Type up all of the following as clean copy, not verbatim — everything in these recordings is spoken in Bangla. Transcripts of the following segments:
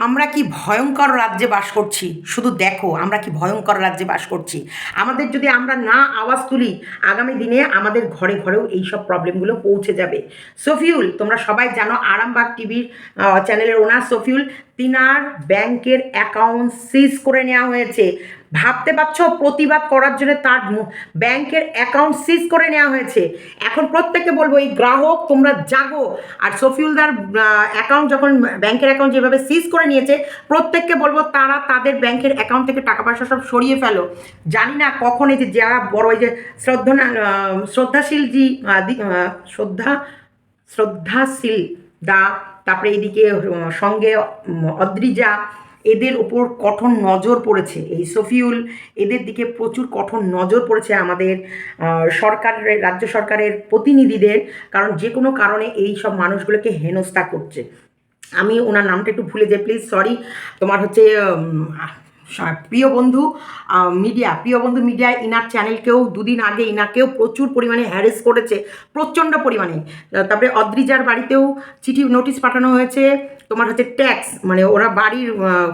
আমরা কি ভয়ঙ্কর রাজ্যে বাস করছি। শুধু দেখো আমরা কি ভয়ঙ্কর রাজ্যে বাস করছি। আমাদের যদি আমরা না আওয়াজ তুলি, আগামী দিনে আমাদের ঘরে ঘরেও এইসব প্রবলেমগুলো পৌঁছে যাবে। সফিউল, তোমরা সবাই জানো আরামবাগ টিভির চ্যানেলের ওনার সফিউল, তিনার ব্যাংকের অ্যাকাউন্ট সিজ করে নেওয়া হয়েছে। ভাবতে পারছো, প্রতিবাদ করার জন্য তার ব্যাংকের অ্যাকাউন্ট সিজ করে নেওয়া হয়েছে। এখন প্রত্যেককে বলবো, এই গ্রাহক তোমরা জাগো। আর সফিউলদার অ্যাকাউন্ট যখন ব্যাংকের অ্যাকাউন্ট যেভাবে সিজ করে নিয়েছে, প্রত্যেককে বলবো তারা তাদের ব্যাংকের অ্যাকাউন্ট থেকে টাকা পয়সা সব সরিয়ে ফেলো। জানি না কখন এই যে যারা বড় এই যে শ্রদ্ধাশীল শ্রদ্ধাশীল দা, তারপরে এইদিকে সঙ্গে অদ্রিজা, এদের ওপর কঠোর নজর পড়েছে। এই সফিউল, এদের দিকে প্রচুর কঠোর নজর পড়েছে আমাদের সরকারের, রাজ্য সরকারের প্রতিনিধিদের। কারণ যে কোনো কারণে এই সব মানুষগুলোকে হেনস্থা করছে। আমি ওনার নামটা একটু ভুলে যাই, প্লিজ সরি। তোমার হচ্ছে প্রিয় বন্ধু মিডিয়া ইনার চ্যানেলকেও দুদিন আগে ইনাকেও প্রচুর পরিমাণে হ্যারেস করেছে, প্রচণ্ড পরিমাণে। তারপরে অদ্রিজার বাড়িতেও চিঠি নোটিশ পাঠানো হয়েছে। তোমার হচ্ছে ট্যাক্স, মানে ওরা বাড়ির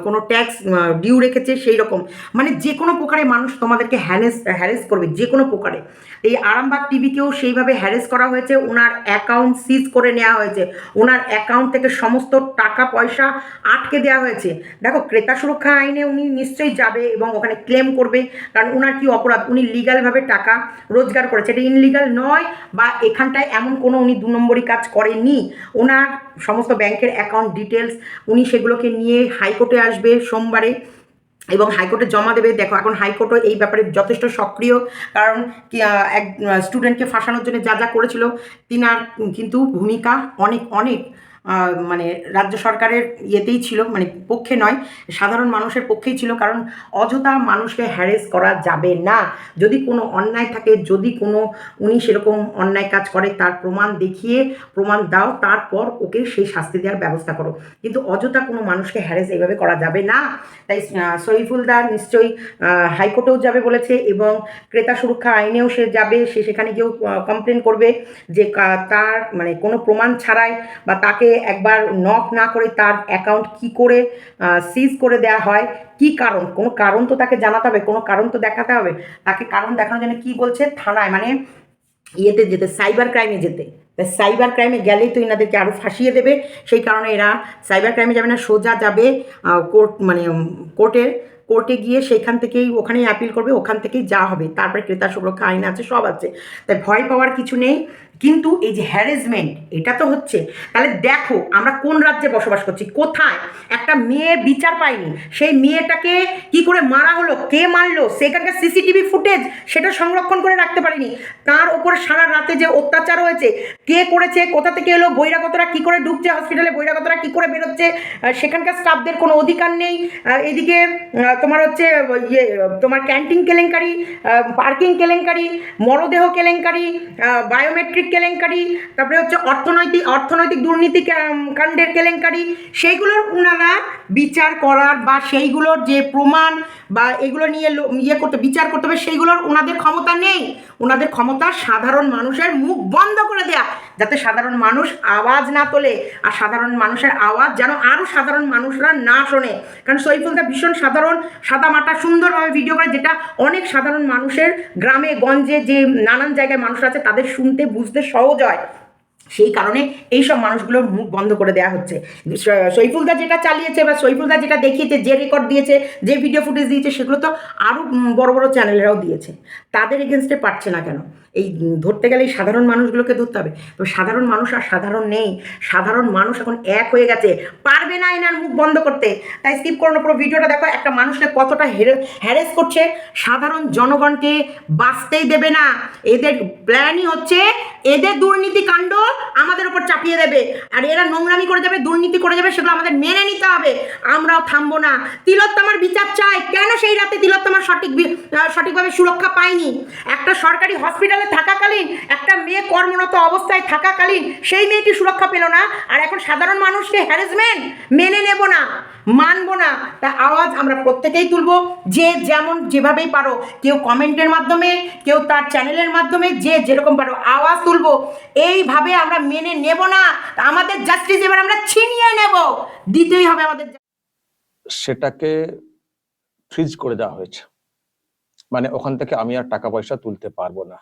কোনো ট্যাক্স ডিউ রেখেছে সেই রকম, মানে যে কোনো প্রকারে মানুষ তোমাদেরকে হ্যারেস করবে, যে কোনো প্রকারে। এই আরামবাগ টিভিকেও সেইভাবে হ্যারেস করা হয়েছে। ওনার অ্যাকাউন্ট সিজ করে নেওয়া হয়েছে, ওনার অ্যাকাউন্ট থেকে সমস্ত টাকা পয়সা আটকে দেওয়া হয়েছে। দেখো, ক্রেতা সুরক্ষা আইনে উনি নিশ্চয়ই যাবে এবং ওখানে ক্লেম করবে, কারণ ওনার কি অপরাধ, উনি লিগালভাবে টাকা রোজগার করেছে, এটা ইনলিগাল নয়। বা এখানটায় এমন কোনো উনি 2 নম্বরই কাজ করেননি। ওনার সমস্ত ব্যাংকের অ্যাকাউন্ট ডিটেলস উনি সেগুলোকে নিয়ে হাইকোর্টে আসবে সোমবারে এবং হাইকোর্টে জমা দেবে। দেখো, এখন হাইকোর্টও এই ব্যাপারে যথেষ্ট সক্রিয়, কারণ এক স্টুডেন্টকে ফাঁসানোর জন্য যা যা করেছিল, তিনার কিন্তু ভূমিকা অনেক অনেক মানে রাজ্য সরকারের ইয়েতেই ছিল, মানে পক্ষে নয়, সাধারণ মানুষের পক্ষেই ছিল। কারণ অযথা মানুষকে হ্যারেস করা যাবে না। যদি কোনো অন্যায় থাকে, যদি কোনো উনি সেরকম অন্যায় কাজ করে, তার প্রমাণ দেখিয়ে প্রমাণ দাও, তারপর ওকে সেই শাস্তি দেওয়ার ব্যবস্থা করো। কিন্তু অযথা কোনো মানুষকে হ্যারেস এইভাবে করা যাবে না। তাই সইফুলদার নিশ্চয়ই হাইকোর্টেও যাবে বলেছে এবং ক্রেতা সুরক্ষা আইনেও সে যাবে। সে সেখানে গিয়েও কমপ্লেন করবে যে তার মানে কোনো প্রমাণ ছাড়াই বা তাকে একবার নক না করে তার অ্যাকাউন্ট কি করে সিজ করে দেওয়া হয়, কি কারণ, কোনো কারণ তো তাকে জানাতে হবে, কোনো কারণ তো দেখাতে হবে। তাকে কারণ দেখানোর জন্য কি বলছে, থানায় মানে ইয়েতে যেতে, সাইবার ক্রাইমে যেতে। সাইবার ক্রাইমে গেলেই তো এনাদেরকে আরও ফাঁসিয়ে দেবে। সেই কারণে এরা সাইবার ক্রাইমে যাবে না, সোজা যাবে কোর্ট, মানে কোর্টে গিয়ে সেইখান থেকেই ওখানেই অ্যাপিল করবে, ওখান থেকেই যা হবে। তারপরে ক্রেতা সুরক্ষা আইন আছে, সব আছে। তাই ভয় পাওয়ার কিছু নেই। কিন্তু এই যে হ্যারেসমেন্ট, এটা তো হচ্ছে। তাহলে দেখো আমরা কোন রাজ্যে বসবাস করছি, কোথায় একটা মেয়ে বিচার পায়নি, সেই মেয়েটাকে কি করে মারা হলো, কে মারলো, সেখানকার সিসিটিভি ফুটেজ সেটা সংরক্ষণ করে রাখতে পারিনি। তার ওপরে সারা রাতে যে অত্যাচার হয়েছে, কে করেছে, কোথা থেকে এলো, বহিরাগতরা কি করে ঢুকছে হসপিটালে, বহিরাগতরা কি করে বেরোচ্ছে, সেখানকার স্টাফদের কোনো অধিকার নেই। এদিকে তোমার হচ্ছে ইয়ে, তোমার ক্যান্টিন কেলেঙ্কারি, পার্কিং কেলেঙ্কারি, মরদেহ কেলেঙ্কারি, বায়োমেট্রিক কেলেঙ্কারি, তারপরে হচ্ছে অর্থনৈতিক দুর্নীতি কাণ্ডের কেলেঙ্কারি, সেইগুলোর ওনারা বিচার করার বা সেইগুলোর যে প্রমাণ বা এগুলো নিয়ে বিচার করতে হবে, সেইগুলোর ওনাদের ক্ষমতা নেই। ওনাদের ক্ষমতা সাধারণ মানুষের মুখ বন্ধ করে দেয়া, যাতে সাধারণ মানুষ আওয়াজ না তোলে। আর সাধারণ মানুষের আওয়াজ যেন আরও সাধারণ মানুষরা না শোনে। কারণ সইফুলদা ভীষণ সাধারণ, সাদামাটা সুন্দরভাবে ভিডিও করে, যেটা অনেক সাধারণ মানুষের গ্রামে গঞ্জে যে নানান জায়গায় মানুষ আছে তাদের শুনতে বুঝতে সহজ হয়। সেই কারণে এইসব মানুষগুলোর মুখ বন্ধ করে দেওয়া হচ্ছে। সইফুলদা যেটা চালিয়েছে বা সইফুলদা যেটা দেখিয়েছে, যে রেকর্ড দিয়েছে, যে ভিডিও ফুটেজ দিয়েছে, সেগুলো তো আরও বড় বড় চ্যানেলেরাও দিয়েছে। তাদের এগেনস্টে পারছে না কেন? এই ধরতে গেলে এই সাধারণ মানুষগুলোকে ধরতে হবে। তো সাধারণ মানুষ আর সাধারণ নেই, সাধারণ মানুষ এখন এক হয়ে গেছে, পারবে না এনার মুখ বন্ধ করতে। তাই স্কিপ করো না, পুরো ভিডিওটা দেখো। একটা মানুষকে কতটা হ্যারেস করছে, সাধারণ জনগণকে বাঁচতেই দেবে না। এদের প্ল্যানই হচ্ছে এদের দুর্নীতি কাণ্ড আমাদের উপর চাপিয়ে দেবে, আর এরা নোংরামি করে যাবে, দুর্নীতি করে যাবে, সেগুলো আমাদের মেনে নিতে হবে। আমরাও থামবো না। তিলোত্তমার বিচার চাই। কেন সেই রাতে তিলোত্তমার সঠিকভাবে সুরক্ষা পায়নি? একটা সরকারি হসপিটালে থাকাকালীন, একটা মেয়ে কর্মরত অবস্থায় থাকাকালীন সেই মেয়েটি সুরক্ষা পেল না, আর এখন সাধারণ মানুষকে হ্যারাসমেন্ট মেনে নেব না, মানবো না। তা আওয়াজ আমরা প্রত্যেকেই তুলবো, যে যেমন যেভাবেই পারো, কেউ কমেন্টের মাধ্যমে, কেউ তার চ্যানেলের মাধ্যমে, যে যেরকম পারো আওয়াজ তুলবো। এইভাবে আমরা মেনে নেব না। আমাদের জাস্টিস এবার আমরা ছিনিয়ে নেব, দিতেই হবে আমাদের। সেটাকে ফ্রিজ করে দেওয়া হয়েছে। মানে ওখান থেকে আমি আর টাকা পয়সা তুলতে পারবো না।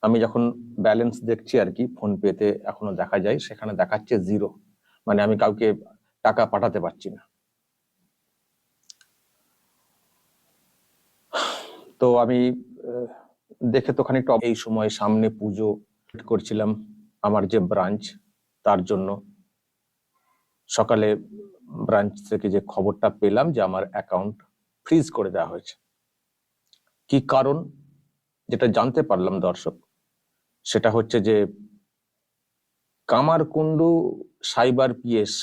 আমি যখন ব্যালেন্স দেখছি আর কি, ফোনপেতে এখনো দেখা যায়, সেখানে দেখাচ্ছে 0, মানে আমি কাউকে টাকা পাঠাতে পারছি না। তো আমি দেখে তো খানিকটা, এই সময় সামনে পুজো করছিলাম আমার যে ব্রাঞ্চ, তার জন্য সকালে ব্রাঞ্চ থেকে যে খবরটা পেলাম যে আমার অ্যাকাউন্ট ফ্রিজ করে দেওয়া হয়েছে। কি কারণ যেটা জানতে পারলাম দর্শক, সেটা হচ্ছে যে কামারকুণ্ডু সাইবার পিএস,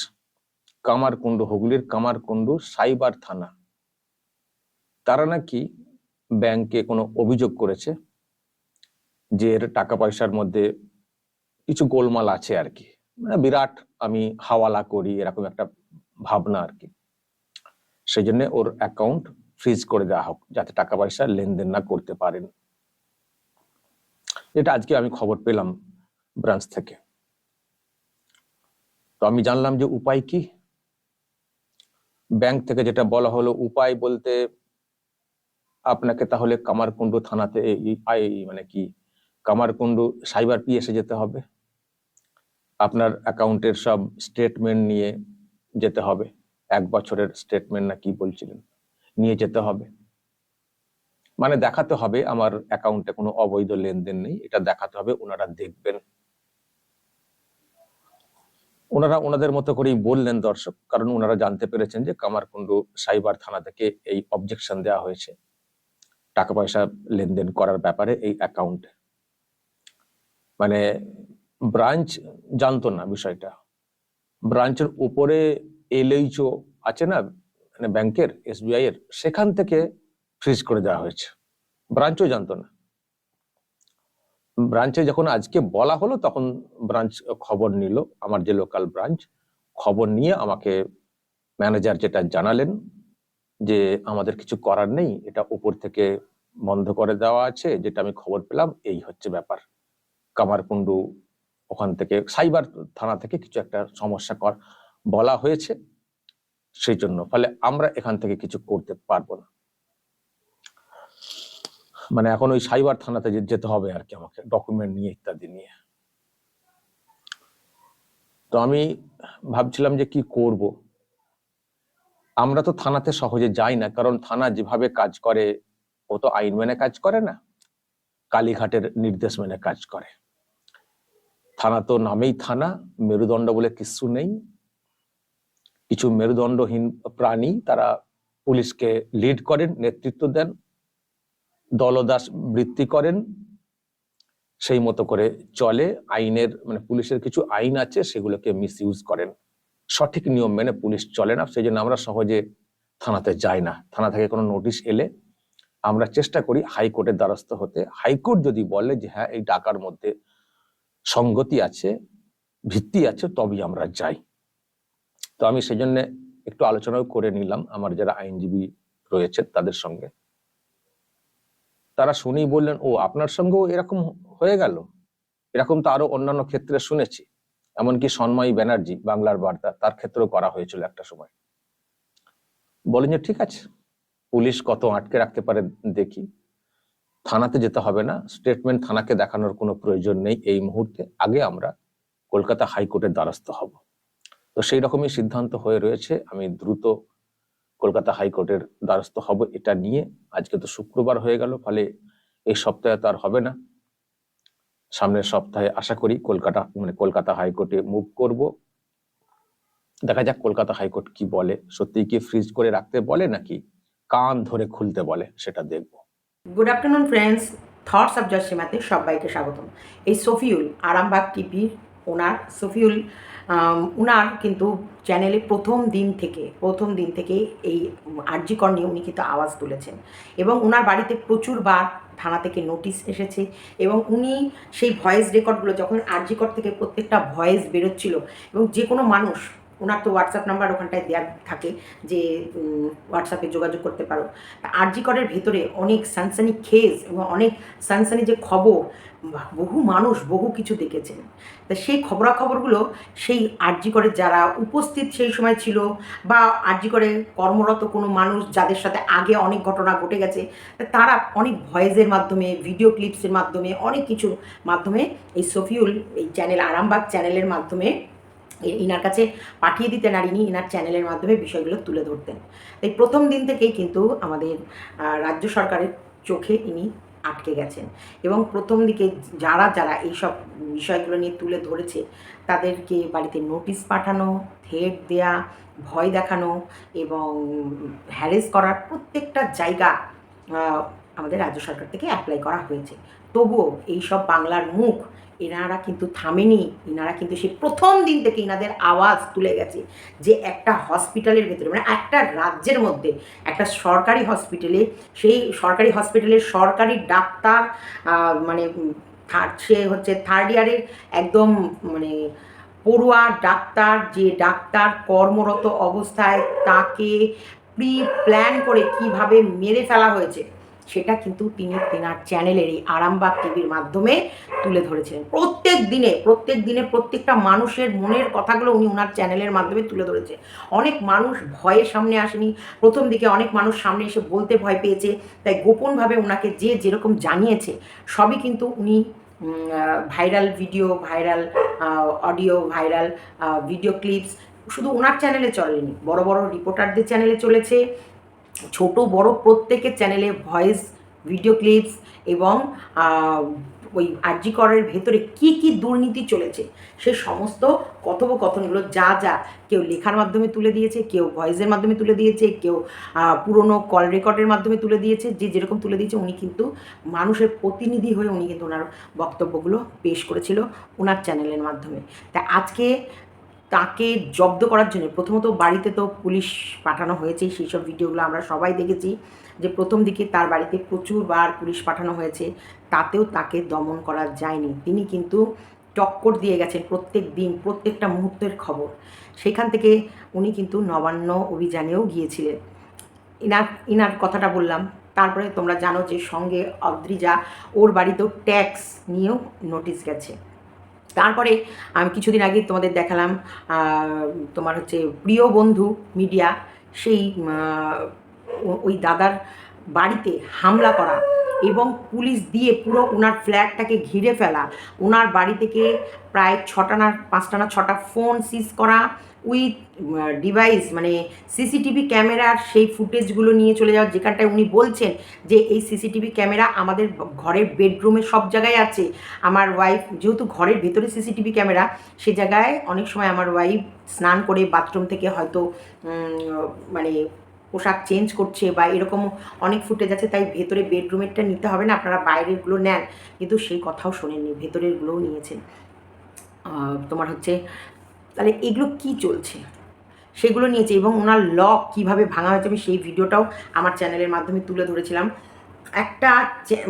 কামারকুণ্ডু, হুগলির কামারকুণ্ডু সাইবার থানা, তারা নাকি ব্যাংকে কোনো অভিযোগ করেছে যে এর টাকা পয়সার মধ্যে কিছু গোলমাল আছে আর কি, মানে বিরাট আমি হাওয়ালা করি এরকম একটা ভাবনা আর কি। সেই জন্য ওর অ্যাকাউন্ট ফ্রিজ করে দেওয়া হোক, যাতে টাকা পয়সা লেনদেন না করতে পারেন। এটা আজকে আমি খবর পেলাম ব্রাঞ্চ থেকে। তো আমি জানলাম যে উপায় কি। ব্যাংক থেকে যেটা বলা হলো, উপায় বলতে আপনাকে তাহলে কামারকুণ্ডু থানাতে মানে কি কামারকুণ্ডু সাইবার পিএসে যেতে হবে, আপনার অ্যাকাউন্টের সব স্টেটমেন্ট নিয়ে যেতে হবে, 1 বছরের স্টেটমেন্ট না কি বলছিলেন, নিয়ে যেতে হবে। মানে দেখাতে হবে আমার অ্যাকাউন্টে কোনো অবৈধ লেনদেন নেই, এটা দেখাতে হবে, ওনারা দেখবেন। ওনারা ওনাদের মতো করেই বললেন দর্শক, কারণ ওনারা জানতে পেরেছেন যে কামারকুণ্ডু সাইবার থানা থেকে এই অবজেকশন দেওয়া হয়েছে টাকা পয়সা লেনদেন করার ব্যাপারে এই অ্যাকাউন্টে। মানে ব্রাঞ্চ জানতো না বিষয়টা, ব্রাঞ্চের উপরে এলএইচও আছে না, মানে ব্যাংকের, এসবিআই এর, সেখান থেকে ফ্রিজ করে দেওয়া হয়েছে, ব্রাঞ্চও জানতো না। ব্রাঞ্চে যখন আজকে বলা হলো, তখন ব্রাঞ্চ খবর নিল, আমার যে লোকাল ব্রাঞ্চ, খবর নিয়ে আমাকে ম্যানেজার যেটা জানালেন যে আমাদের কিছু করার নেই, এটা উপর থেকে বন্ধ করে দেওয়া আছে, যেটা আমি খবর পেলাম, এই হচ্ছে ব্যাপার। কামারকুণ্ডু ওখান থেকে সাইবার থানা থেকে কিছু একটা সমস্যা বলা হয়েছে, সেই জন্য ফলে আমরা এখান থেকে কিছু করতে পারবো না। মানে এখন ওই সাইবার থানাতে যেতে হবে আর কি, আমাকে ডকুমেন্ট নিয়ে ইত্যাদি নিয়ে। তো আমি ভাবছিলাম যে কি করব। আমরা তো থানাতে সহজে যাই না, কারণ থানা যেভাবে কাজ করে, ও তো আইন মেনে কাজ করে না, কালীঘাটের নির্দেশ মেনে কাজ করে। থানা তো নামেই থানা, মেরুদণ্ড বলে কিছু নেই। কিছু মেরুদণ্ডহীন প্রাণী তারা পুলিশকে লিড করেন, নেতৃত্ব দেন, দলদাস বৃত্তি করেন, সেই মতো করে চলে। আইনের, মানে পুলিশের কিছু আইন আছে, সেগুলোকে মিসইউজ করেন। সঠিক নিয়ম মেনে পুলিশ চলে না, সেই জন্য আমরা সহজে থানাতে যাই না। থানা থেকে কোনো নোটিশ এলে আমরা চেষ্টা করি হাইকোর্টের দ্বারস্থ হতে। হাইকোর্ট যদি বলে যে হ্যাঁ এই টাকার মধ্যে সঙ্গতি আছে, ভিত্তি আছে, তবেই আমরা যাই। তো আমি সেই জন্য একটু আলোচনাও করে নিলাম আমার যারা আইনজীবী রয়েছে তাদের সঙ্গে। তারা শুনেই বললেন, ও আপনার সঙ্গেও এরকম হয়ে গেল? এরকম তো আরো অন্যান্য ক্ষেত্রে শুনেছি, এমনকি সন্ময়ী ব্যানার্জি, বাংলার বার্তা, তার ক্ষেত্রেও করা হয়েছিল একটা সময়। বলেন যে ঠিক আছে, পুলিশ কত আটকে রাখতে পারে দেখি, থানাতে যেতে হবে না, স্টেটমেন্ট থানাকে দেখানোর কোনো প্রয়োজন নেই এই মুহূর্তে, আগে আমরা কলকাতা হাইকোর্টের দ্বারস্থ হব। তো সেই রকমই সিদ্ধান্ত হয়ে রয়েছে, আমি দ্রুত কলকাতা হাইকোর্টের দ্বারস্থ হব এটা নিয়ে। আজকে তো শুক্রবার হয়ে গেল, ফলে এই সপ্তাহে তো আর হবে না, সামনের সপ্তাহে আশা করি কলকাতা হাইকোর্টে মুভ করব। দেখা যাক কলকাতা হাইকোর্ট কি বলে, সত্যি কি ফ্রিজ করে রাখতে বলে নাকি কান ধরে খুলতে বলে, সেটা দেখব। Good afternoon friends, thoughts of জসিমাতে সবাইকে স্বাগতম। এই সফিউল, আরামবাগ টিভির ওনার সফিউল, উনার কিন্তু চ্যানেলে প্রথম দিন থেকে এই আরজি কর নিয়ে উনি কিন্তু আওয়াজ তুলেছেন, এবং ওনার বাড়িতে প্রচুরবার থানা থেকে নোটিশ এসেছে, এবং উনি সেই ভয়েস রেকর্ডগুলো, যখন আরজি কর থেকে প্রত্যেকটা ভয়েস বেরোচ্ছিল, এবং যে কোনো মানুষ ওনার তো হোয়াটসঅ্যাপ নাম্বার ওখানটায় দেওয়া থাকে যে হোয়াটসঅ্যাপে যোগাযোগ করতে পারো। আরজি করের ভেতরে অনেক সানসানি কেস এবং অনেক সানসানি যে খবর, বহু মানুষ বহু কিছু দেখেছেন। তা সেই খবরাখবরগুলো সেই আরজি করে যারা উপস্থিত সেই সময় ছিল বা আরজি করে কর্মরত কোনো মানুষ যাদের সাথে আগে অনেক ঘটনা ঘটে গেছে, তারা অনেক ভয়েসের মাধ্যমে, ভিডিও ক্লিপসের মাধ্যমে, অনেক কিছুর মাধ্যমে এই শফিউল এই চ্যানেল আরামবাগ চ্যানেলের মাধ্যমে ইনার কাছে পাঠিয়ে দিতেন আর ইনি ইনার চ্যানেলের মাধ্যমে বিষয়গুলো তুলে ধরতেন। এই প্রথম দিন থেকেই কিন্তু আমাদের রাজ্য সরকারের চোখে ইনি আটকে গেছেন এবং প্রথম দিকে যারা যারা এইসব বিষয়গুলো নিয়ে তুলে ধরেছে তাদেরকে বাড়িতে নোটিশ পাঠানো, থ্রেট দেয়া, ভয় দেখানো এবং হ্যারেস করার প্রত্যেকটা জায়গা আমাদের রাজ্য সরকার থেকে অ্যাপ্লাই করা হয়েছে। তবুও এইসব বাংলার মুখ এনারা কিন্তু থামেনি। এনারা কিন্তু সেই প্রথম দিন থেকে এনাদের আওয়াজ তুলে গেছে যে একটা হসপিটালের ভেতরে, মানে একটা রাজ্যের মধ্যে একটা সরকারি হসপিটালে, সেই সরকারি হসপিটালের সরকারি ডাক্তার মানে সে হচ্ছে থার্ড ইয়ারের একদম মানে পড়ুয়া ডাক্তার, যে ডাক্তার কর্মরত অবস্থায় তাকে প্রি প্ল্যান করে কিভাবে মেরে ফেলা হয়েছে সেটা কিন্তু তিনি তেনার চ্যানেলের এই আরামবাগ টিভির মাধ্যমে তুলে ধরেছিলেন। প্রত্যেক দিনে প্রত্যেকটা মানুষের মনের কথাগুলো উনি ওনার চ্যানেলের মাধ্যমে তুলে ধরেছে। অনেক মানুষ ভয়ে সামনে আসেনি, প্রথম দিকে অনেক মানুষ সামনে এসে বলতে ভয় পেয়েছে, তাই গোপনভাবে ওনাকে যে যেরকম জানিয়েছে সবই কিন্তু উনি viral video, viral audio, viral video clips শুধু ওনার চ্যানেলে চলেনি, বড় বড় রিপোর্টারদের চ্যানেলে চলেছে, ছোট বড় প্রত্যেকের চ্যানেলে ভয়েস, ভিডিও ক্লিপস এবং ওই আরজি করের ভেতরে কি কি দুর্নীতি চলেছে সে সমস্ত কথোপকথনগুলো যা যা কেউ লেখার মাধ্যমে তুলে দিয়েছে, কেউ ভয়েসের মাধ্যমে তুলে দিয়েছে, কেউ পুরনো কল রেকর্ডের মাধ্যমে তুলে দিয়েছে, যে যেরকম তুলে দিয়েছে উনি কিন্তু মানুষের প্রতিনিধি হয়ে উনি কিন্তু ওনার বক্তব্যগুলো পেশ করেছিল ওনার চ্যানেলের মাধ্যমে। তা আজকে তাকে জব্দ করার জন্য প্রথমত বাড়িতে তো পুলিশ পাঠানো হয়েছে, সেই সব ভিডিওগুলো আমরা সবাই দেখেছি যে প্রথম দিকে তার বাড়িতে প্রচুরবার পুলিশ পাঠানো হয়েছে, তাতেও তাকে দমন করা যায়নি। তিনি কিন্তু টক্কর দিয়ে গেছেন প্রত্যেক দিন, প্রত্যেকটা মুহূর্তের খবর। সেখান থেকে উনি কিন্তু নবান্ন অভিযানেও গিয়েছিলেন। ইনার কথাটা বললাম। তারপরে তোমরা জানো যে সঙ্গে অদ্রিজা, ওর বাড়িতেও ট্যাক্স নিয়েও নোটিশ গেছে। তারপরে আমি কিছুদিন আগে তোমাদের দেখালাম তোমার হচ্ছে প্রিয় বন্ধু মিডিয়া, সেই ওই দাদার বাড়িতে হামলা করা এবং পুলিশ দিয়ে পুরো ওনার ফ্ল্যাটটাকে ঘিরে ফেলা, ওনার বাড়ি থেকে প্রায় 5টা না 6টা ফোন সিজ করা উইথ ডিভাইস, মানে সিসিটিভি ক্যামেরার সেই ফুটেজগুলো নিয়ে চলে যাওয়া, যেখানটায় উনি বলছেন যে এই সিসিটিভি ক্যামেরা আমাদের ঘরের বেডরুমে সব জায়গায় আছে। আমার ওয়াইফ যেহেতু ঘরের ভেতরে সিসিটিভি ক্যামেরা, সে জায়গায় অনেক সময় আমার ওয়াইফ স্নান করে বাথরুম থেকে হয়তো মানে পোশাক চেঞ্জ করছে বা এরকম অনেক ফুটেজ আছে, তাই ভেতরে বেডরুমেরটা নিতে হবে না, আপনারা বাইরেরগুলো নেন। কিন্তু সেই কথাও শোনেননি, ভেতরেরগুলোও নিয়েছেন। তোমার হচ্ছে তাহলে এগুলো কি চলছে সেগুলো নিয়েছে এবং ওনার লক কীভাবে ভাঙা হয়েছে আমি সেই ভিডিওটাও আমার চ্যানেলের মাধ্যমে তুলে ধরেছিলাম। একটা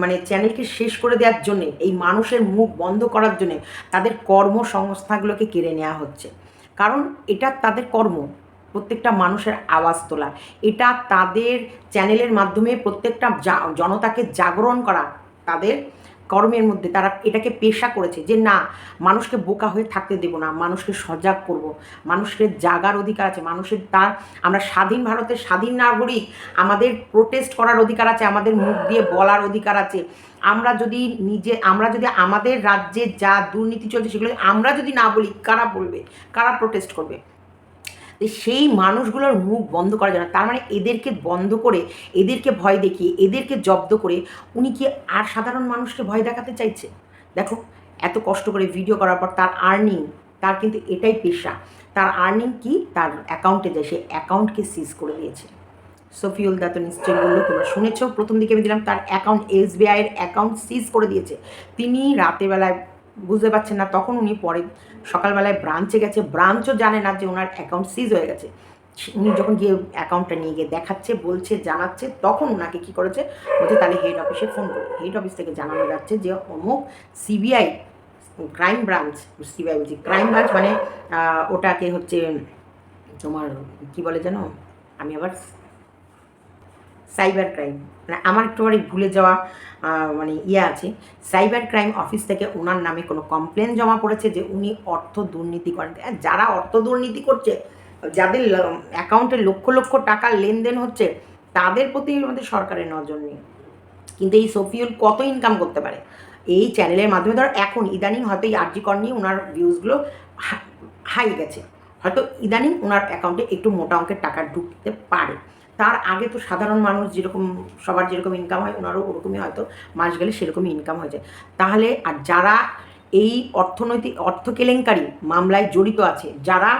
মানে চ্যানেলকে শেষ করে দেওয়ার জন্যে, এই মানুষের মুখ বন্ধ করার জন্যে তাদের কর্মসংস্থানগুলোকে কেড়ে নেওয়া হচ্ছে, কারণ এটা তাদের কর্ম, প্রত্যেকটা মানুষের আওয়াজ তোলা, এটা তাদের চ্যানেলের মাধ্যমে প্রত্যেকটা জনতাকে জাগরণ করা তাদের কর্মের মধ্যে। তারা এটাকে পেশা করেছে যে না, মানুষকে বোকা হয়ে থাকতে দেব না, মানুষকে সজাগ করব, মানুষের জাগার অধিকার আছে, মানুষের আমরা স্বাধীন ভারতের স্বাধীন নাগরিক, আমাদের প্রোটেস্ট করার অধিকার আছে, আমাদের মুখ দিয়ে বলার অধিকার আছে। আমরা যদি আমাদের রাজ্যে যা দুর্নীতি চলছে সেগুলো আমরা যদি না বলি, কারা বলবে, কারা প্রোটেস্ট করবে? সেই মানুষগুলোর মুখ বন্ধ করা যায় না। তার মানে এদেরকে বন্ধ করে, এদেরকে ভয় দেখিয়ে, এদেরকে জব্দ করে উনি কি আর সাধারণ মানুষকে ভয় দেখাতে চাইছে? দেখো, এত কষ্ট করে ভিডিও করার পর তার আর্নিং, তার কিন্তু এটাই পেশা। তার আর্নিং কি? তার অ্যাকাউন্টে যায়, সেই অ্যাকাউন্টকে সিজ করে দিয়েছে। শফিউল দা তো নিশ্চয়ই বললো, তোমরা শুনেছো, প্রথম দিকে আমি দিলাম তার অ্যাকাউন্ট, SBIয়ের অ্যাকাউন্ট সিজ করে দিয়েছে। তিনি রাতেরবেলায় বুঝতে পারছেন না, তখন উনি পরে সকালবেলায় ব্রাঞ্চে গেছে, ব্রাঞ্চও জানে না যে ওনার অ্যাকাউন্ট সিজ হয়ে গেছে। উনি যখন গিয়ে অ্যাকাউন্টটা নিয়ে গিয়ে দেখাচ্ছে, বলছে, জানাচ্ছে, তখন ওনাকে কী করেছে, বলছে তাহলে হেড অফিসে ফোন করে। হেড অফিস থেকে জানানো যাচ্ছে যে অমুক CBI ক্রাইম ব্রাঞ্চ, CBI বলছি ক্রাইম ব্রাঞ্চ মানে ওটাকে হচ্ছে তোমার কি বলে জানো, আমি আবার সাইবার ক্রাইম, মানে আমার একটুখানি ভুলে যাওয়া মানে ইয়ে আছে। সাইবার ক্রাইম অফিস থেকে ওনার নামে কোনো কমপ্লেন জমা পড়েছে যে উনি অর্থ দুর্নীতি করেন। যারা অর্থ দুর্নীতি করছে, যাদের অ্যাকাউন্টে লক্ষ লক্ষ টাকার লেনদেন হচ্ছে, তাদের প্রতি আমাদের সরকারের নজর নেই। কিন্তু এই সফিউল কত ইনকাম করতে পারে এই চ্যানেলের মাধ্যমে। ধরো এখন ইদানিং হয়তো এই আরজি কর নিয়ে ওনার ভিউজগুলো হাই গেছে, হয়তো ইদানিং ওনার অ্যাকাউন্টে একটু মোটা অঙ্কের টাকা ঢুকতে পারে। তার আগে তো সাধারণ মানুষ যেরকম, সবার যেরকম ইনকাম হয় ওনারও ওরকমই হয়তো মাস গেলে সেরকমই ইনকাম হয়ে যায়। তাহলে আর যারা এই অর্থ কেলেঙ্কারি মামলায় জড়িত আছে, যারা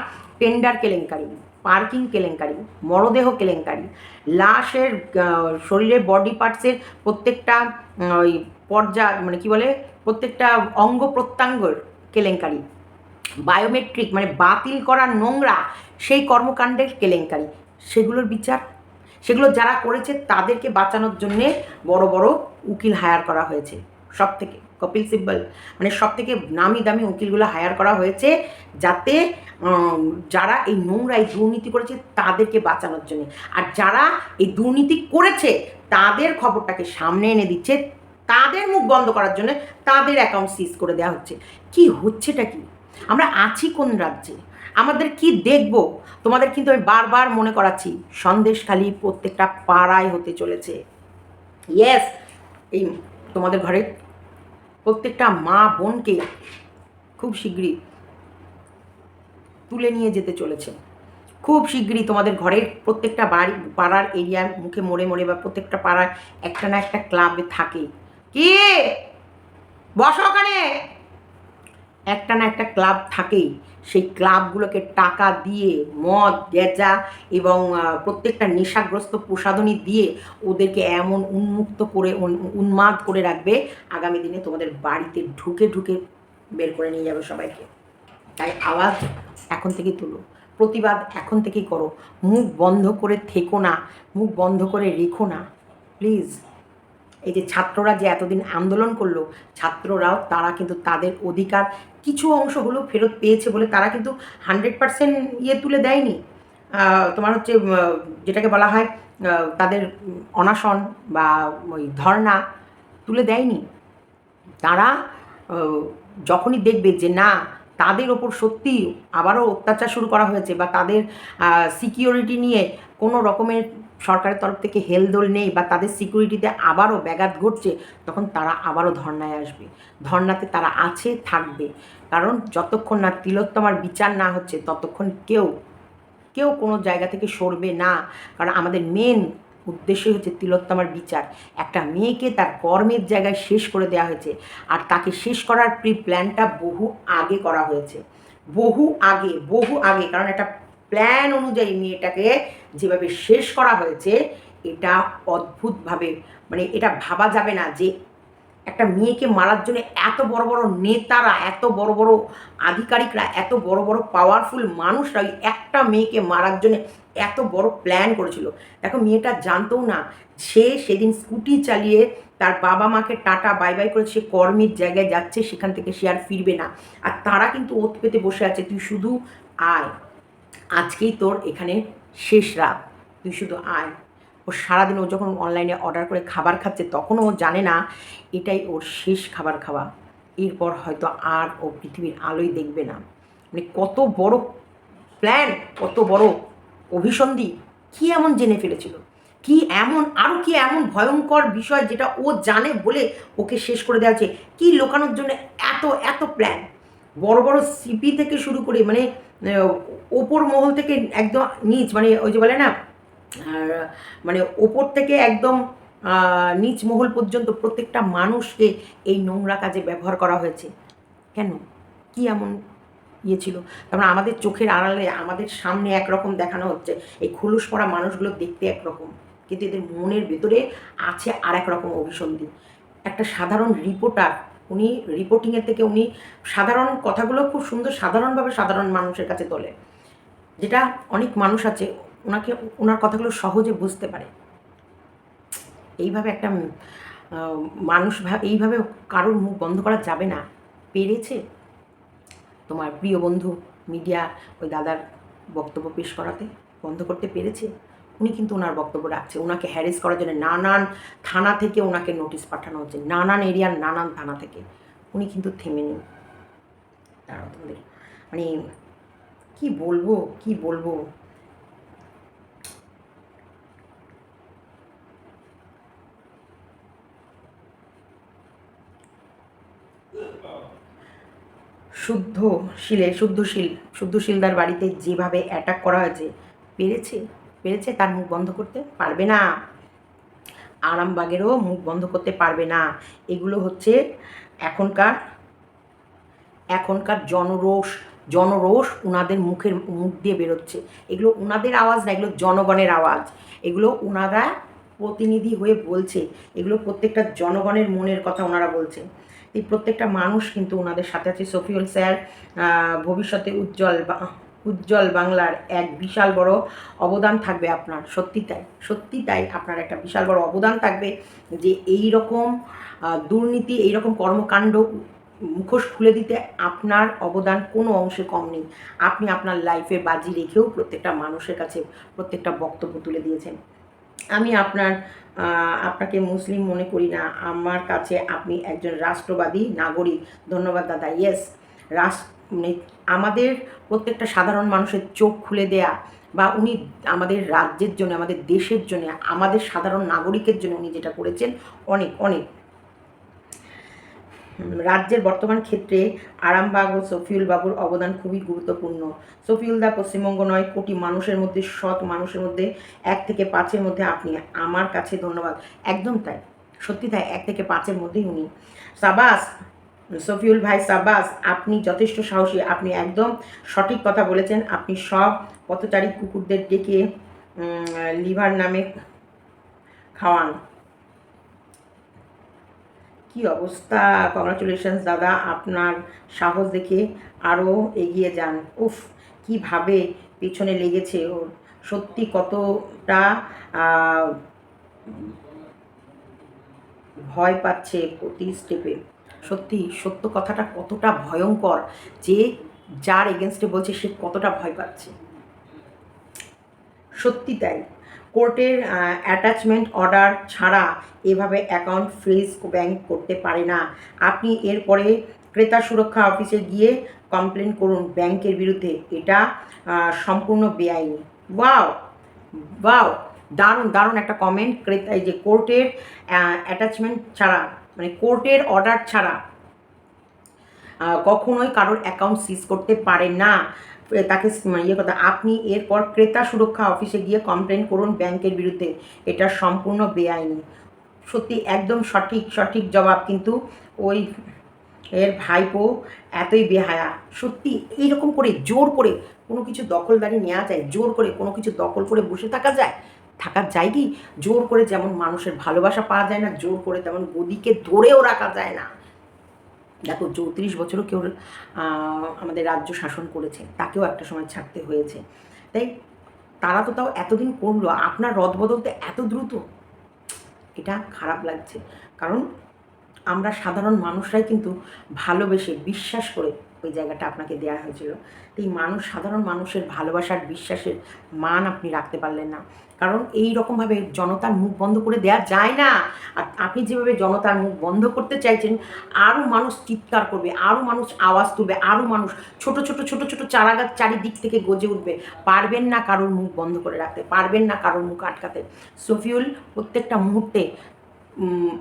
টেন্ডার কেলেঙ্কারি, পার্কিং কেলেঙ্কারি, মরদেহ কেলেঙ্কারি, লাশের শরীরের বডি পার্টসের প্রত্যেকটা ওই মানে কি বলে, প্রত্যেকটা অঙ্গ প্রত্যঙ্গর কেলেঙ্কারি, বায়োমেট্রিক মানে বাতিল করা নোংরা সেই কর্মকাণ্ডের কেলেঙ্কারি, সেগুলোর বিচার, সেগুলো যারা করেছে তাদেরকে বাঁচানোর জন্যে বড় বড় উকিল হায়ার করা হয়েছে। সব থেকে কপিল সিব্বল মানে সব থেকে নামি দামি উকিলগুলো হায়ার করা হয়েছে, যাতে যারা এই নোংরা এই দুর্নীতি করেছে তাদেরকে বাঁচানোর জন্য, আর যারা এই দুর্নীতি করেছে তাদের খবরটাকে সামনে এনে দিচ্ছে, তাদের মুখ বন্ধ করার জন্য তাদের অ্যাকাউন্ট সিজ করে দেওয়া হচ্ছে। কি হচ্ছেটা কি? আমরা আছি কোন রাজ্যে? আমাদের কি দেখব? তোমাদের কিন্তু আমি বারবার মনে করাচ্ছি, সন্দেশখালি প্রত্যেকটা পাড়ায় হতে চলেছে। ইয়েস, এই তোমাদের ঘরে প্রত্যেকটা মা বোনকে খুব শীঘ্রই তুলে নিয়ে যেতে চলেছে। খুব শীঘ্রই তোমাদের ঘরের প্রত্যেকটা বাড়ি, পাড়ার এরিয়ার মুখে মোড়ে মোড়ে বা প্রত্যেকটা পাড়ার একটা না একটা ক্লাবে থাকে। কি বসো ওখানে, একটা না একটা ক্লাব থাকেই। সেই ক্লাবগুলোকে টাকা দিয়ে মদ গেঁজা এবং প্রত্যেকটা নেশাগ্রস্ত প্রসাধনী দিয়ে ওদেরকে এমন উন্মুক্ত করে উন্মাদ করে রাখবে, আগামী দিনে তোমাদের বাড়িতে ঢুকে ঢুকে বের করে নিয়ে যাবে সবাইকে। তাই আওয়াজ এখন থেকেই তুলো, প্রতিবাদ এখন থেকেই করো, মুখ বন্ধ করে থেকো না, মুখ বন্ধ করে রেখো না প্লিজ। এই যে ছাত্ররা যে এতদিন আন্দোলন করলো, ছাত্ররাও তারা কিন্তু তাদের অধিকার কিছু অংশ হলেও ফেরত পেয়েছে বলে তারা কিন্তু 100% ইয়ে তুলে দেয়নি। তোমার হচ্ছে যেটাকে বলা হয় তাদের অনশন বা ওই ধর্না তুলে দেয়নি। তারা যখনই দেখবে যে না, তাদের ওপর সত্যি আবারও অত্যাচার শুরু করা হয়েছে বা তাদের সিকিউরিটি নিয়ে কোনো রকমের সরকারের তরফ থেকে হেলদোল নেই বা তাদের সিকিউরিটিতে আবারও ব্যাঘাত ঘটছে, তখন তারা আবারও ধর্নায় আসবে। ধর্নাতে তারা আছে, থাকবে। কারণ যতক্ষণ না তিলোত্তমার বিচার না হচ্ছে ততক্ষণ কেউ কেউ কোনো জায়গা থেকে সরবে না। কারণ আমাদের মেন উদ্দেশ্যই হচ্ছে তিলোত্তমার বিচার। একটা মেয়েকে তার কর্মের জায়গায় শেষ করে দেওয়া হয়েছে, আর তাকে শেষ করার প্ল্যানটা বহু আগে করা হয়েছে, বহু আগে। কারণ একটা প্ল্যান অনুযায়ী মেয়েটাকে যেভাবে শেষ করা হয়েছে, এটা অদ্ভুতভাবে, মানে এটা ভাবা যাবে না যে একটা মেয়েকে মারার জন্য এত বড় বড় নেতারা, এত বড় বড় আধিকারিকরা, এত বড় বড় পাওয়ারফুল মানুষরা ওই একটা মেয়েকে মারার জন্য এত বড় প্ল্যান করেছিল। দেখো, মেয়েটা জানতেও না সে সেদিন স্কুটি চালিয়ে তার বাবা মাকে টাটা বাই বাই করে সে কর্মের জায়গায় যাচ্ছে, সেখান থেকে সে আর ফিরবে না। আর তারা কিন্তু ওত পেতে বসে আছে, তুই শুধু আয়, আজকেই তোর এখানে শেষ রাত, তুই শুধু আয়। ও সারাদিন ও যখন অনলাইনে অর্ডার করে খাবার খাচ্ছে, তখনও ও জানে না এটাই ওর শেষ খাবার খাওয়া, এরপর হয়তো আর ও পৃথিবীর আলোই দেখবে না। মানে কত বড় প্ল্যান, কত বড় অভিসন্ধি, কী এমন জেনে ফেলেছিল, কি এমন আরও কি এমন ভয়ঙ্কর বিষয় যেটা ও জানে বলে ওকে শেষ করে দেওয়া হচ্ছে। কী লোকানোর জন্য এত এত প্ল্যান, বড় বড় সিপি থেকে শুরু করে, মানে ওপর মহল থেকে একদম নিচ, মানে ওই যে বলে না মানে ওপর থেকে একদম নিচ মহল পর্যন্ত প্রত্যেকটা মানুষকে এই নোংরা কাজে ব্যবহার করা হয়েছে। কেন? কি এমন ইয়ে ছিল? তারপরে আমাদের চোখের আড়ালে আমাদের সামনে একরকম দেখানো হচ্ছে, এই খোলস পরা মানুষগুলো দেখতে একরকম, কিন্তু এদের মনের ভেতরে আছে আর এক রকম অভিসন্ধি। একটা সাধারণ রিপোর্টার, উনি রিপোর্টিংয়ের থেকে উনি সাধারণ কথাগুলো খুব সুন্দর সাধারণভাবে সাধারণ মানুষের কাছে তোলে, যেটা অনেক মানুষ আছে ওনার কথাগুলো সহজে বুঝতে পারে। এইভাবে একটা মানুষ এইভাবে কারোর মুখ বন্ধ করা যাবে না। পেরেছে তোমার প্রিয় বন্ধু মিডিয়া ওই দাদার বক্তব্য পেশ করাতে, বন্ধ করতে পেরেছে। উনি কিন্তু ওনার বক্তব্য রাখছে। ওনাকে হ্যারেস করার জন্য নানান থানা থেকে ওনাকে নোটিশ পাঠানো হচ্ছে, নানান এরিয়ার নানান থানা থেকে। উনি কিন্তু থেমে নেই। তারা তোমাদের মানে কি বলবো, কি বলবো। শুদ্ধশীলদার বাড়িতে যেভাবে অ্যাটাক করা হয়েছে, পেরেছে পেরেছে তার মুখ বন্ধ করতে পারবে না। আরামবাগেরও মুখ বন্ধ করতে পারবে না। এগুলো হচ্ছে এখনকার এখনকার জনরোষ উনাদের মুখ দিয়ে বেরোচ্ছে। এগুলো উনাদের আওয়াজ না, এগুলো জনগণের আওয়াজ। এগুলো উনারা প্রতিনিধি হয়ে বলছে। এগুলো প্রত্যেকটা জনগণের মনের কথা ওনারা বলছে। এই প্রত্যেকটা মানুষ কিন্তু ওনাদের সাথে আছে। শফিউল স্যার ভবিষ্যতে উজ্জ্বল বাংলার এক বিশাল বড় অবদান থাকবে আপনার। সত্যি তাই আপনার একটা বিশাল বড় অবদান থাকবে, যে এই রকম দুর্নীতি, এই রকম কর্মকাণ্ড মুখোশ খুলে দিতে আপনার অবদান কোনো অংশে কম নেই। আপনি আপনার লাইফে বাজি রেখেও প্রত্যেকটা মানুষের কাছে প্রত্যেকটা বক্তব্য তুলে দিয়েছেন। আমি আপনাকে মুসলিম মনে করি না। আমার কাছে আপনি একজন রাষ্ট্রবাদী নাগরিক। ধন্যবাদ দাদা। ইয়েস, মানে আমাদের প্রত্যেকটা সাধারণ মানুষের চোখ খুলে দেয়া, বা উনি আমাদের রাজ্যের জন্য, আমাদের দেশের জন্য, আমাদের সাধারণ নাগরিকের জন্য উনি যেটা করেছেন, অনেক অনেক। রাজ্যের বর্তমান ক্ষেত্রে আরামবাগ ও শফিউল বাবুর অবদান খুবই গুরুত্বপূর্ণ। শফিউলদা পশ্চিমবঙ্গ নয়, কোটি মানুষের মধ্যে, সৎ মানুষের মধ্যে 1 থেকে 5-এর মধ্যে আপনি আমার কাছে। ধন্যবাদ। একদম তাই, সত্যি তাই। 1 থেকে 5-এর মধ্যেই উনি। সাবাস শফিউল ভাই, সাবাস, আপনি যথেষ্ট সাহসী। আপনি একদম সঠিক কথা বলেছেন। আপনি সব পথচারী কুকুরদের ডেকে লিভার নামে খাওয়ান। কি অবস্থা! কংগ্রাচুলেশনস দাদা, আপনার সাহস দেখে আরও এগিয়ে যান। উফ, কীভাবে পেছনে লেগেছে ওর! সত্যি কতটা ভয় পাচ্ছে প্রতি স্টেপে। সত্য কথাটা কতটা ভয়ঙ্কর, যে যার এগেনস্টে বলছে সে কতটা ভয় পাচ্ছে। সত্যি তাই। কোর্টের অ্যাটাচমেন্ট অর্ডার ছাড়া এভাবে অ্যাকাউন্ট ফ্রিজ ব্যাংক করতে পারে না। আপনি এরপরে ক্রেতা সুরক্ষা অফিসে গিয়ে কমপ্লেন করুন ব্যাংকের বিরুদ্ধে। এটা সম্পূর্ণ বেআইনি। ওয়াও ওয়াও, দারুণ একটা কমেন্ট। এই যে কোর্টের অ্যাটাচমেন্ট ছাড়া, মানে কোর্টের অর্ডার ছাড়া কখনোই কারোর অ্যাকাউন্ট সিজ করতে পারে না। তাকে কথা, আপনি এরপর ক্রেতা সুরক্ষা অফিসে গিয়ে কমপ্লেন করুন ব্যাংকের বিরুদ্ধে। এটা সম্পূর্ণ বেআইনি। সত্যি একদম সঠিক জবাব। কিন্তু ওই এর ভাইপো এতই বেহায়া। সত্যি এইরকম করে জোর করে কোনো কিছু দখলদারি নেওয়া যায়? জোর করে কোনো কিছু দখল করে বসে থাকা যায়? কি জোর করে যেমন মানুষের ভালোবাসা পাওয়া যায় না, জোর করে তেমন গদিকে ধরেও রাখা যায় না। দেখো, 34 বছরও কেউ আমাদের রাজ্য শাসন করেছে, তাকেও একটা সময় ছাড়তে হয়েছে। তাই তারা তো তাও এতদিন করলো, আপনার রদবদলতে এত দ্রুত, এটা খারাপ লাগছে। কারণ আমরা সাধারণ মানুষরাই কিন্তু ভালোবেসে বিশ্বাস করে ওই জায়গাটা আপনাকে দেওয়া হয়েছিল। তো এই সাধারণ মানুষের ভালোবাসার বিশ্বাসের মান আপনি রাখতে পারলেন না। কারণ এই রকমভাবে জনতার মুখ বন্ধ করে দেওয়া যায় না। আর আপনি যেভাবে জনতার মুখ বন্ধ করতে চাইছেন, আরও মানুষ চিৎকার করবে, আরও মানুষ আওয়াজ তুলবে, আরও মানুষ ছোট চারাগাছ চারিদিক থেকে গজে উঠবে। পারবেন না কারোর মুখ বন্ধ করে রাখতে, পারবেন না কারোর মুখ আটকাতে। শফিউল প্রত্যেকটা মুহূর্তে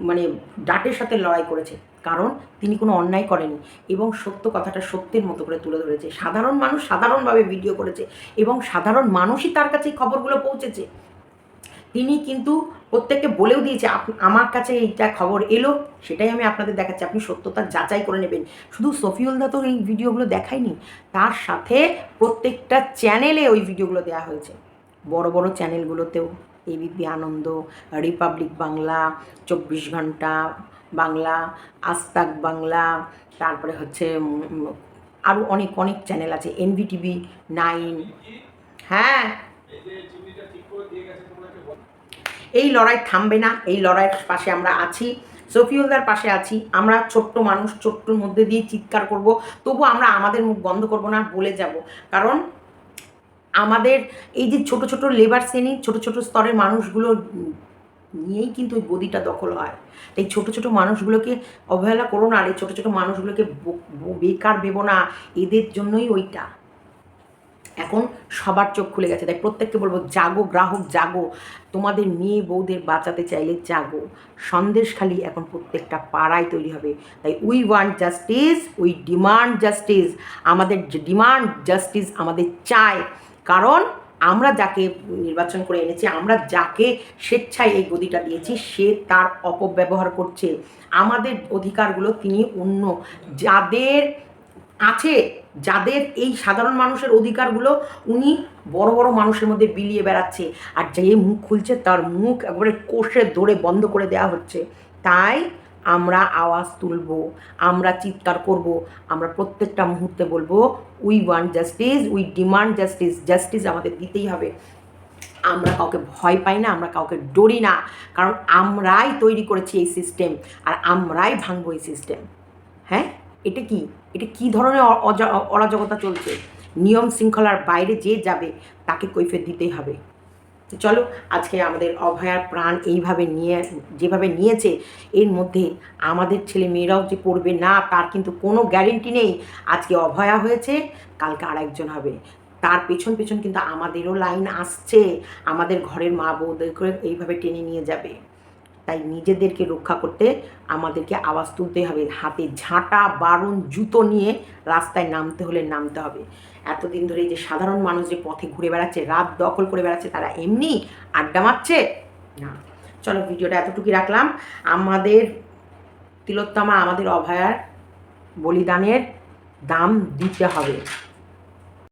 মানে ডাটের সাথে লড়াই করেছে, কারণ তিনি কোনো অন্যায় করেনি এবং সত্য কথাটা সত্যের মতো করে তুলে ধরেছে। সাধারণ মানুষ সাধারণভাবে ভিডিও করেছে এবং সাধারণ মানুষই তার কাছে এই খবরগুলো পৌঁছেছে। তিনি কিন্তু প্রত্যেককে বলেও দিয়েছে, আমার কাছে এইটা খবর এলো, সেটাই আমি আপনাদের দেখাচ্ছি, আপনি সত্যতা যাচাই করে নেবেন। শুধু শফিউলদা তো এই ভিডিওগুলো দেখায়নি, তার সাথে প্রত্যেকটা চ্যানেলে ওই ভিডিওগুলো দেওয়া হয়েছে। বড় চ্যানেলগুলোতেও, এবিপি আনন্দ, রিপাবলিক বাংলা, 24 ঘন্টা বাংলা, আজতাক বাংলা, তারপরে হচ্ছে আরও অনেক চ্যানেল আছে, NVTV 9। হ্যাঁ, এই লড়াই থামবে না। এই লড়াইয়ের পাশে আমরা আছি, শফিউলদার পাশে আছি। আমরা ছোট্ট মানুষ, ছোট্টর মধ্যে দিয়ে চিৎকার করব, তবু আমরা আমাদের মুখ বন্ধ করব না, বলে যাব। কারণ আমাদের এই যে ছোট ছোট লেবার শ্রেণী, ছোট ছোট স্তরের মানুষগুলো নিয়েই কিন্তু ওই গদিটা দখল হয়। তাই ছোট ছোট মানুষগুলোকে অবহেলা করো না, আর এই ছোট ছোট মানুষগুলোকে বেকার ভেবো না, এদের জন্যই ওইটা। এখন সবার চোখ খুলে গেছে, তাই প্রত্যেককে বলবো জাগো গ্রাহক জাগো, তোমাদের মেয়ে বউদের বাঁচাতে চাইলে জাগো। সন্দেশখালি এখন প্রত্যেকটা পাড়ায় তৈরি হবে। তাই we want justice, we demand justice. আমাদের ডিমান্ড জাস্টিস আমাদের চাই, কারণ আমরা যাকে নির্বাচন করে এনেছি, আমরা যাকে স্বেচ্ছায় এই গদিটা দিয়েছি, সে তার অপব্যবহার করছে। আমাদের অধিকারগুলো তিনি অন্য যাদের আছে, যাদের এই সাধারণ মানুষের অধিকারগুলো উনি বড় বড় মানুষের মধ্যে বিলিয়ে বেড়াচ্ছে, আর যে মুখ খুলছে তার মুখ একবারে কষে ধরে বন্ধ করে দেওয়া হচ্ছে। তাই আমরা আওয়াজ তুলব, আমরা চিৎকার করব, আমরা প্রত্যেকটা মুহূর্তে বলবো we want justice, we demand justice. Justice আমাদের দিতেই হবে। আমরা কাউকে ভয় পাই না, আমরা কাউকে ডরি না, কারণ আমরাই তৈরি করেছি এই সিস্টেম, আর আমরাই ভাঙবো এই সিস্টেম। হ্যাঁ, এটা কি, এটা কি ধরনের অরাজকতা চলছে? নিয়ম শৃঙ্খলার বাইরে যে যাবে তাকে কৈফিয়ত দিতেই হবে। তো চলো, আজকে আমাদের অভয়ার প্রাণ এইভাবে যেভাবে নিয়েছে, এর মধ্যে আমাদের ছেলে মেয়েরাও যে পড়বে না তার কিন্তু কোনো গ্যারেন্টি নেই। আজকে অভয়া হয়েছে, কালকে আরেকজন হবে, তার পেছন পেছন কিন্তু আমাদেরও লাইন আসছে, আমাদের ঘরের মা বউদেরকে এইভাবে টেনে নিয়ে যাবে। তাই নিজেদেরকে রক্ষা করতে আমাদেরকে আওয়াজ তুলতে হবে, হাতে ঝাঁটা বারণ জুতো নিয়ে রাস্তায় নামতে হলে নামতে হবে। এতদিন ধরে যে সাধারণ মানুষ যে পথে ঘুরে বেড়াচ্ছে, রাত দখল করে বেড়াচ্ছে, তারা এমনি আড্ডা মারছে না। চলো, ভিডিওটা এতটুকুই রাখলাম। আমাদের তিলোত্তমা, আমাদের অভয়ার বলিদানের দাম দিতে হবে।